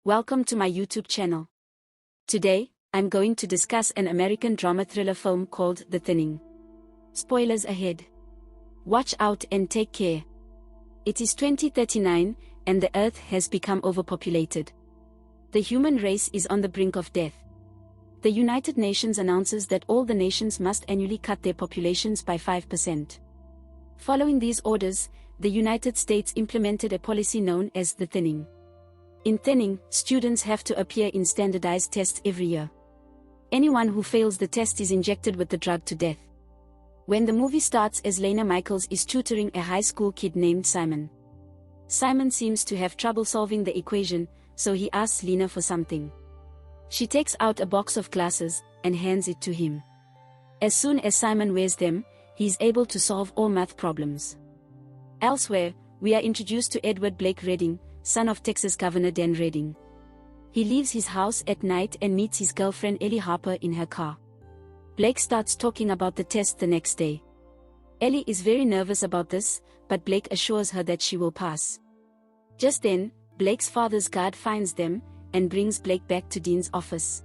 Welcome to my YouTube channel. Today, I'm going to discuss an American drama thriller film called The Thinning. Spoilers ahead. Watch out and take care. It is 2039, and the Earth has become overpopulated. The human race is on the brink of death. The United Nations announces that all the nations must annually cut their populations by 5%. Following these orders, the United States implemented a policy known as the thinning. In thinning, students have to appear in standardized tests every year. Anyone who fails the test is injected with the drug to death. When the movie starts as Lena Michaels is tutoring a high school kid named Simon. Simon seems to have trouble solving the equation, so he asks Lena for something. She takes out a box of glasses and hands it to him. As soon as Simon wears them, he is able to solve all math problems. Elsewhere, we are introduced to Edward Blake Redding, son of Texas Governor Dan Redding. He leaves his house at night and meets his girlfriend Ellie Harper in her car. Blake starts talking about the test the next day. Ellie is very nervous about this, but Blake assures her that she will pass. Just then, Blake's father's guard finds them and brings Blake back to Dean's office.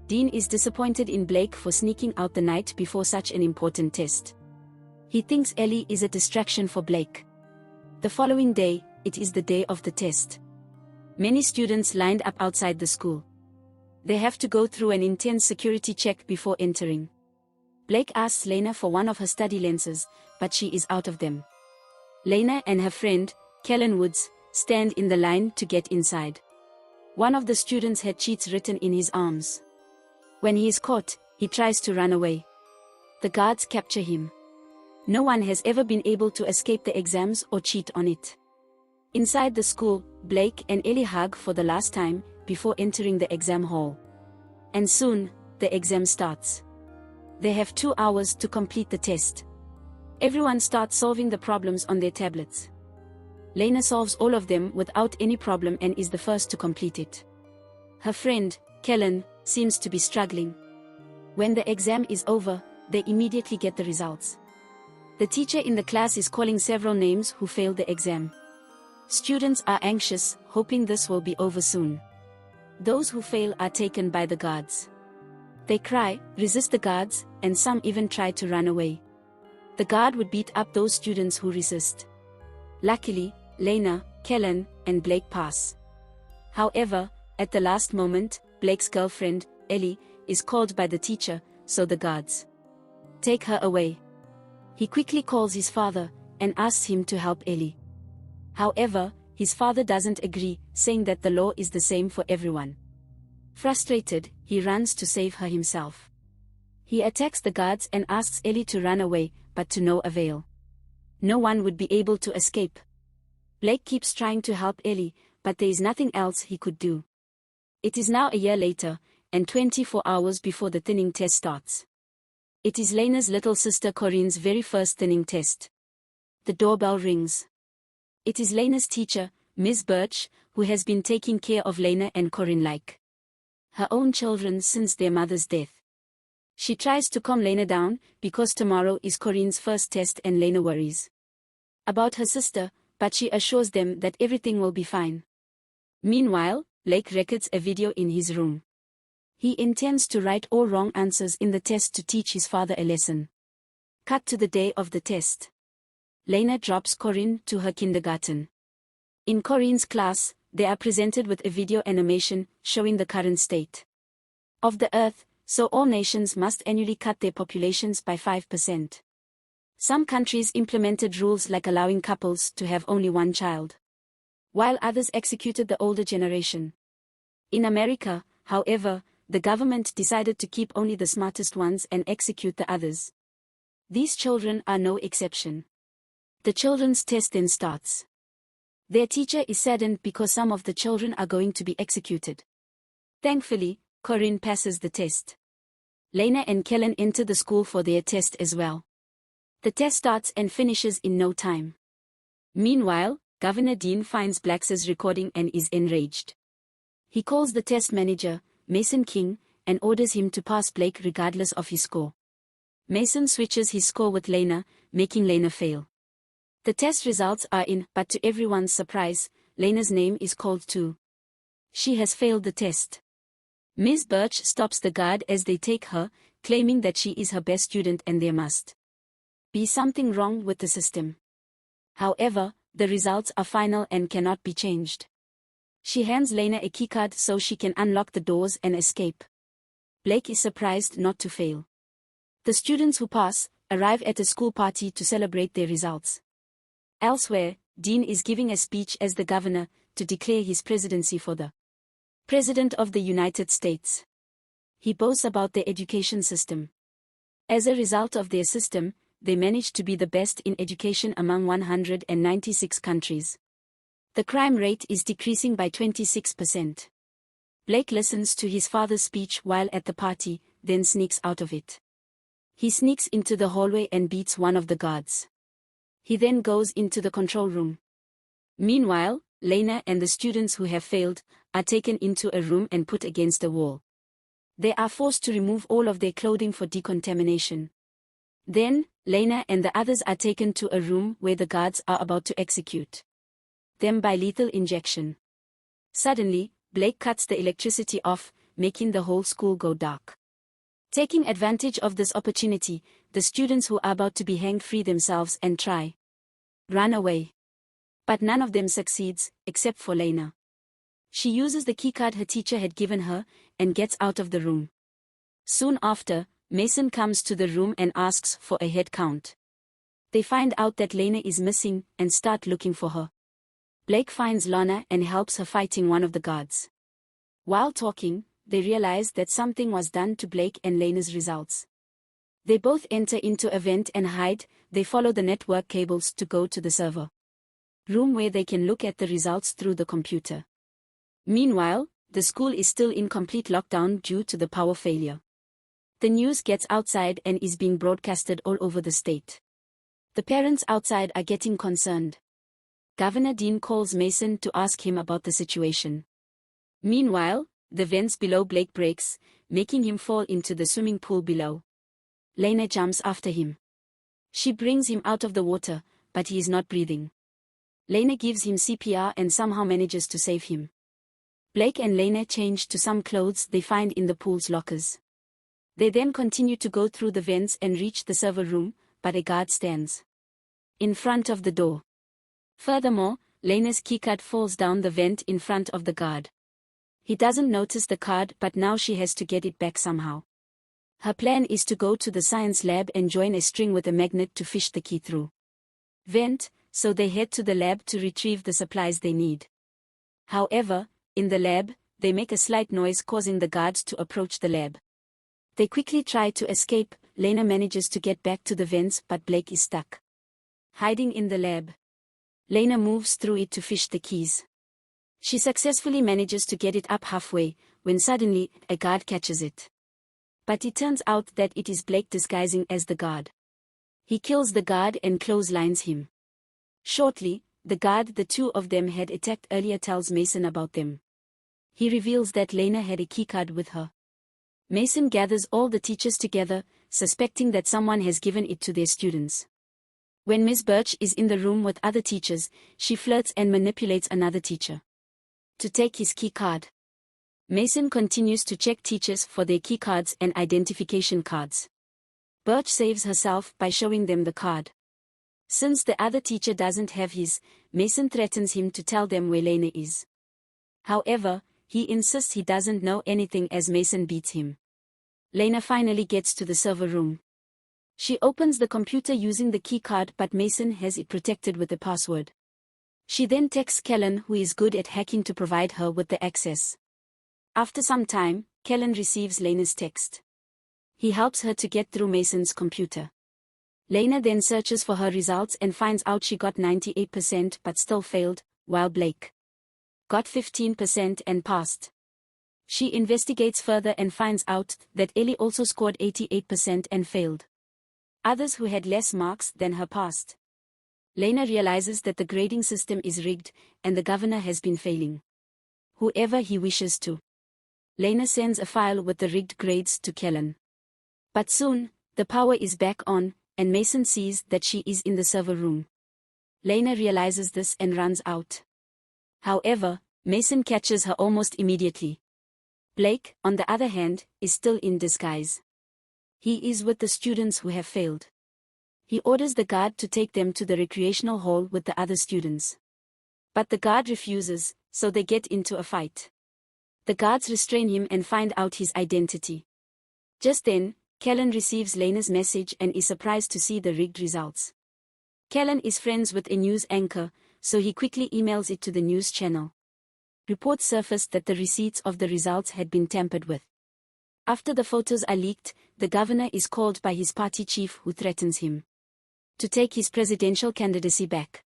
Dean is disappointed in Blake for sneaking out the night before such an important test. He thinks Ellie is a distraction for Blake. The following day, it is the day of the test. Many students lined up outside the school. They have to go through an intense security check before entering. Blake asks Lena for one of her study lenses, but she is out of them. Lena and her friend, Kellen Woods, stand in the line to get inside. One of the students had cheats written in his arms. When he is caught, he tries to run away. The guards capture him. No one has ever been able to escape the exams or cheat on it. Inside the school, Blake and Ellie hug for the last time before entering the exam hall. And soon, the exam starts. They have 2 hours to complete the test. Everyone starts solving the problems on their tablets. Lena solves all of them without any problem and is the first to complete it. Her friend, Kellen, seems to be struggling. When the exam is over, they immediately get the results. The teacher in the class is calling several names who failed the exam. Students are anxious, hoping this will be over soon. Those who fail are taken by the guards. They cry, resist the guards, and some even try to run away. The guard would beat up those students who resist. Luckily, Lena, Kellen, and Blake pass. However, at the last moment, Blake's girlfriend, Ellie, is called by the teacher, so the guards take her away. He quickly calls his father and asks him to help Ellie. However, his father doesn't agree, saying that the law is the same for everyone. Frustrated, he runs to save her himself. He attacks the guards and asks Ellie to run away, but to no avail. No one would be able to escape. Blake keeps trying to help Ellie, but there is nothing else he could do. It is now a year later, and 24 hours before the thinning test starts. It is Lena's little sister Corinne's very first thinning test. The doorbell rings. It is Lena's teacher, Ms. Birch, who has been taking care of Lena and Corinne like her own children since their mother's death. She tries to calm Lena down, because tomorrow is Corinne's first test and Lena worries about her sister, but she assures them that everything will be fine. Meanwhile, Blake records a video in his room. He intends to write all wrong answers in the test to teach his father a lesson. Cut to the day of the test. Lena drops Corinne to her kindergarten. In Corinne's class, they are presented with a video animation showing the current state of the Earth, so all nations must annually cut their populations by 5%. Some countries implemented rules like allowing couples to have only one child, while others executed the older generation. In America, however, the government decided to keep only the smartest ones and execute the others. These children are no exception. The children's test then starts. Their teacher is saddened because some of the children are going to be executed. Thankfully, Corinne passes the test. Lena and Kellen enter the school for their test as well. The test starts and finishes in no time. Meanwhile, Governor Dean finds Black's recording and is enraged. He calls the test manager, Mason King, and orders him to pass Blake regardless of his score. Mason switches his score with Lena, making Lena fail. The test results are in, but to everyone's surprise, Lena's name is called too. She has failed the test. Ms. Birch stops the guard as they take her, claiming that she is her best student and there must be something wrong with the system. However, the results are final and cannot be changed. She hands Lena a keycard so she can unlock the doors and escape. Blake is surprised not to fail. The students who pass arrive at a school party to celebrate their results. Elsewhere, Dean is giving a speech as the governor to declare his presidency for the President of the United States. He boasts about their education system. As a result of their system, they managed to be the best in education among 196 countries. The crime rate is decreasing by 26%. Blake listens to his father's speech while at the party, then sneaks out of it. He sneaks into the hallway and beats one of the guards. He then goes into the control room. Meanwhile, Lena and the students who have failed are taken into a room and put against a wall. They are forced to remove all of their clothing for decontamination. Then, Lena and the others are taken to a room where the guards are about to execute them by lethal injection. Suddenly, Blake cuts the electricity off, making the whole school go dark. Taking advantage of this opportunity, the students who are about to be hanged free themselves and try run away. But none of them succeeds, except for Lena. She uses the keycard her teacher had given her, and gets out of the room. Soon after, Mason comes to the room and asks for a head count. They find out that Lena is missing, and start looking for her. Blake finds Lana and helps her fighting one of the guards. While talking, they realize that something was done to Blake and Lena's results. They both enter into a vent and hide. They follow the network cables to go to the server room where they can look at the results through the computer. Meanwhile, the school is still in complete lockdown due to the power failure. The news gets outside and is being broadcasted all over the state. The parents outside are getting concerned. Governor Dean calls Mason to ask him about the situation. Meanwhile, the vents below Blake breaks, making him fall into the swimming pool below. Lena jumps after him. She brings him out of the water, but he is not breathing. Lena gives him CPR and somehow manages to save him. Blake and Lena change to some clothes they find in the pool's lockers. They then continue to go through the vents and reach the server room, but a guard stands in front of the door. Furthermore, Lena's keycard falls down the vent in front of the guard. He doesn't notice the card, but now she has to get it back somehow. Her plan is to go to the science lab and join a string with a magnet to fish the key through vent, so they head to the lab to retrieve the supplies they need. However, in the lab, they make a slight noise causing the guards to approach the lab. They quickly try to escape. Lena manages to get back to the vents, but Blake is stuck hiding in the lab. Lena moves through it to fish the keys. She successfully manages to get it up halfway, when suddenly, a guard catches it. But it turns out that it is Blake disguising as the guard. He kills the guard and clotheslines him. Shortly, the guard the two of them had attacked earlier tells Mason about them. He reveals that Lena had a keycard with her. Mason gathers all the teachers together, suspecting that someone has given it to their students. When Miss Birch is in the room with other teachers, she flirts and manipulates another teacher to take his keycard. Mason continues to check teachers for their keycards and identification cards. Birch saves herself by showing them the card. Since the other teacher doesn't have his, Mason threatens him to tell them where Lena is. However, he insists he doesn't know anything as Mason beats him. Lena finally gets to the server room. She opens the computer using the keycard, but Mason has it protected with a password. She then texts Kellen, who is good at hacking, to provide her with the access. After some time, Kellen receives Lena's text. He helps her to get through Mason's computer. Lena then searches for her results and finds out she got 98% but still failed, while Blake got 15% and passed. She investigates further and finds out that Ellie also scored 88% and failed. Others who had less marks than her passed. Lena realizes that the grading system is rigged, and the governor has been failing whoever he wishes to. Lena sends a file with the rigged grades to Kellen. But soon, the power is back on, and Mason sees that she is in the server room. Lena realizes this and runs out. However, Mason catches her almost immediately. Blake, on the other hand, is still in disguise. He is with the students who have failed. He orders the guard to take them to the recreational hall with the other students. But the guard refuses, so they get into a fight. The guards restrain him and find out his identity. Just then, Kellen receives Lena's message and is surprised to see the rigged results. Kellen is friends with a news anchor, so he quickly emails it to the news channel. Reports surfaced that the receipts of the results had been tampered with. After the photos are leaked, the governor is called by his party chief who threatens him to take his presidential candidacy back.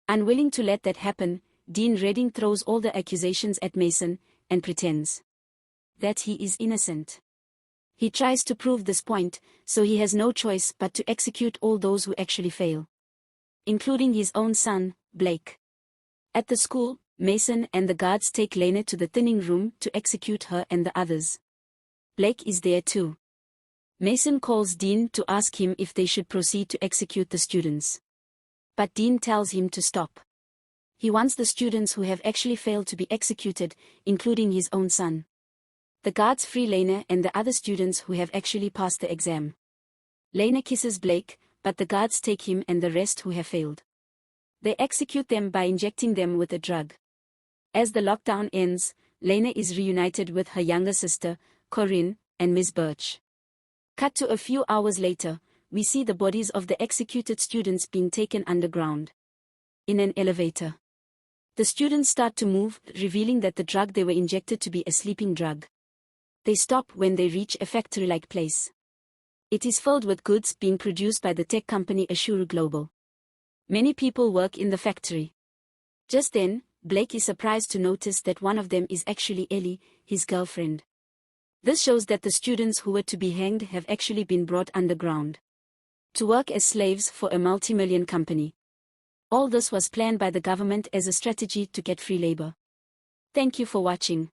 Unwilling to let that happen, Dean Redding throws all the accusations at Mason and pretends that he is innocent. He tries to prove this point, so he has no choice but to execute all those who actually fail, including his own son, Blake. At the school, Mason and the guards take Lena to the thinning room to execute her and the others. Blake is there too. Mason calls Dean to ask him if they should proceed to execute the students. But Dean tells him to stop. He wants the students who have actually failed to be executed, including his own son. The guards free Lena and the other students who have actually passed the exam. Lena kisses Blake, but the guards take him and the rest who have failed. They execute them by injecting them with a drug. As the lockdown ends, Lena is reunited with her younger sister, Corinne, and Miss Birch. Cut to a few hours later, we see the bodies of the executed students being taken underground in an elevator. The students start to move, revealing that the drug they were injected to be a sleeping drug. They stop when they reach a factory-like place. It is filled with goods being produced by the tech company Ashuru Global. Many people work in the factory. Just then, Blake is surprised to notice that one of them is actually Ellie, his girlfriend. This shows that the students who were to be hanged have actually been brought underground to work as slaves for a multi-million company. All this was planned by the government as a strategy to get free labor. Thank you for watching.